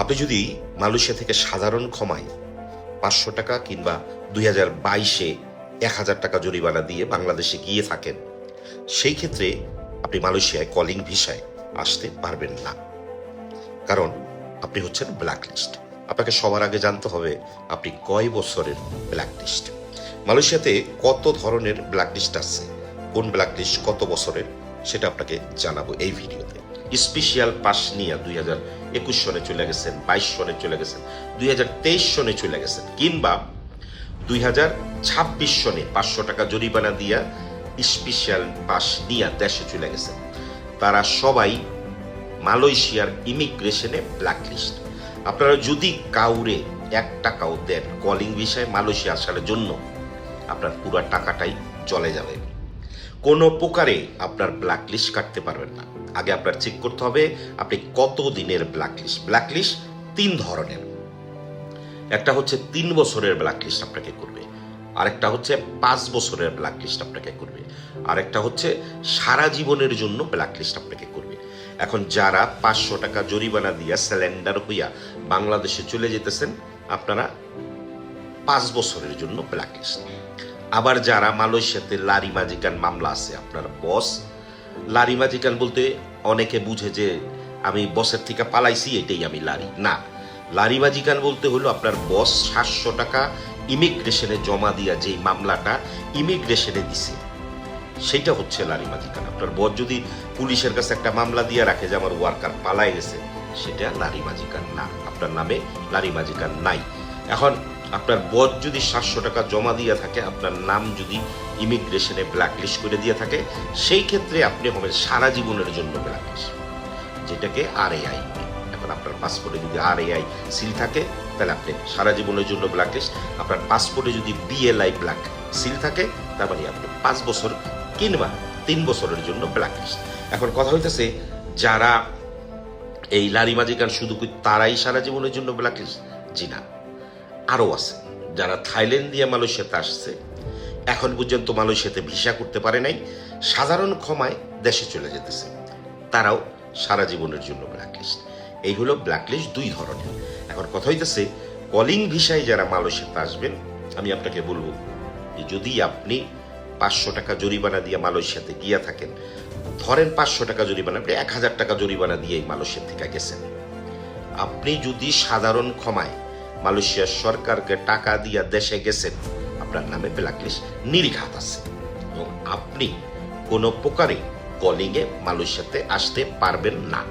আপনি যদি মালয়েশিয়া থেকে সাধারণ ক্ষমায় ৫০০ টাকা কিংবা ২০২২-এ ১,০০০ টাকা জরিমানা দিয়ে বাংলাদেশে গিয়ে থাকেন, সেই ক্ষেত্রে আপনি মালয়েশিয়ায় কলিং ভিসায় আসতে পারবেন না, কারণ আপনি হচ্ছেন ব্ল্যাকলিস্ট। আপনাকে সবার আগে জানতে হবে আপনি কয় বছরের ব্ল্যাকলিস্ট। মালয়েশিয়াতে কত ধরনের ব্ল্যাকলিস্ট আছে, কোন ব্ল্যাকলিস্ট কত বছরের, সেটা আপনাকে জানাবো এই ভিডিওতে। স্পেশাল পাস নিয়ে 2021 সনে চলে গেছেন, 22 সনে চলে গেছেন, 2023 সনে চলে গেছেন, কিংবা 2026 সনে 500 টাকা জরিমানা দিয়া স্পেশাল পাস নিয়ে দেশে চলে গেছেন, তারা সবাই মালয়েশিয়ার ইমিগ্রেশনে ব্ল্যাকলিস্ট। আপনারা যদি কাউরে 1 টাকাও দেন কলিং ভিসায় মালয়েশিয়া আসার জন্য, আপনার পুরো টাকাটাই চলে যাবে। কোনো প্রকারে আপনার ব্ল্যাকলিস্ট কাটতে পারবেন না। আগে আপনার চেক করতে হবে আপনি কত দিনের ব্ল্যাকলিস্ট। ব্ল্যাকলিস্ট 3 ধরনের। একটা হচ্ছে 3 বছরের ব্ল্যাকলিস্ট আপনাকে করবে, আরেকটা হচ্ছে 5 বছরের ব্ল্যাকলিস্ট আপনাকে করবে, আরেকটা হচ্ছে সারা জীবনের জন্য ব্ল্যাকলিস্ট আপনাকে করবে। এখন যারা 500 টাকা জরিমানা দিয়া স্যালেন্ডার হইয়া বাংলাদেশে চলে যেতেছেন, আপনারা 5 বছরের জন্য ব্ল্যাকলিস্ট। আবার যারা মালয়েশিয়াতে লারি ম্যাজিকান মামলা আছে, আপনার বস লারি ম্যাজিকান বলতে অনেকে বুঝে যে আমি বসের থেকে পালাইছি এটাই আমি লারি, না। লারি ম্যাজিকান বলতে হলো আপনার বস 700 টাকা ইমিগ্রেশনে জমা দিয়া যেই মামলাটা ইমিগ্রেশনে দিছে, সেটা হচ্ছে লারি ম্যাজিকান। আপনার বস যদি পুলিশের কাছে একটা মামলা দিয়ে রাখে যে আমার ওয়ার্কার পালাই গেছে, সেটা লারি ম্যাজিকান না, আপনার নামে লারি ম্যাজিকান নাই। এখন আপনার বস যদি 700 টাকা জমা দিয়ে থাকে, আপনার নাম যদি ইমিগ্রেশনে ব্ল্যাকলিস্ট করে দিয়ে থাকে, সেই ক্ষেত্রে আপনি হবেন সারা জীবনের জন্য ব্ল্যাকলিস্ট, যেটাকে RAI। এখন আপনার পাসপোর্টে যদি RAI সিল থাকে, তাহলে আপনি সারা জীবনের জন্য ব্ল্যাকলিস্ট। আপনার পাসপোর্টে যদি BLI ব্ল্যাক সিল থাকে, তার মানে আপনি 5 বছর কিংবা 3 বছরের জন্য ব্ল্যাকলিস্ট। এখন কথা হইতেছে, যারা এই লারি ম্যাজিকান শুধু তারাই সারা জীবনের জন্য ব্ল্যাকলিস্ট? জি না, আরও আছে। যারা থাইল্যান্ড দিয়ে মালয়েশিয়াতে আসছে, এখন পর্যন্ত মালয়েশিয়াতে ভিসা করতে পারে নাই, সাধারণ ক্ষমায় দেশে চলে যেতেছে, তারাও সারা জীবনের জন্য ব্ল্যাকলিস্ট। এই হলো ব্ল্যাকলিস্ট 2 ধরনের। এখন কথা হইতেছে, কলিং ভিসায় যারা মালয়েশিয়াতে আসবেন, আমি আপনাকে বলবো যে যদি আপনি 500 টাকা জরিমানা দিয়ে মালয়েশিয়াতে গিয়া থাকেন, ধরেন 500 টাকা জরিমানা, আপনি 1000 টাকা জরিমানা দিয়ে মালয়েশিয়া থেকে গেছেন, আপনি যদি সাধারণ ক্ষমায় মালয়েশিয়ার সরকারকে টাকা দিয়া দেশে গেছেন, আপনার নামে ব্ল্যাকলিস্ট নির্ঘাত আছে এবং আপনি কোনো প্রকারে কলিংয়ে মালয়েশিয়াতে আসতে পারবেন না।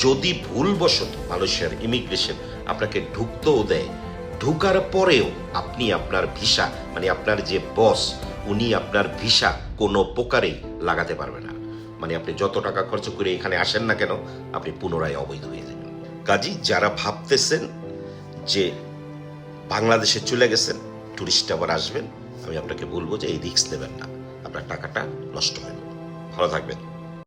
যদি ভুলবশত মালয়েশিয়ার ইমিগ্রেশন আপনাকে ঢুকতেও দেয়, ঢুকার পরেও আপনি আপনার ভিসা, মানে আপনার যে বস, উনি আপনার ভিসা কোনো প্রকারেই লাগাতে পারবে না। মানে আপনি যত টাকা খরচ করে এখানে আসেন না কেন, আপনি পুনরায় অবৈধ হয়ে যাবেন। কাজী যারা ভাবতেছেন যে বাংলাদেশে চলে গেছেন, টুরিস্ট আবার আসবেন, আমি আপনাকে বলবো যে এই রিস্ক নেবেন না, আপনার টাকাটা নষ্ট হয় না। ভালো থাকবেন।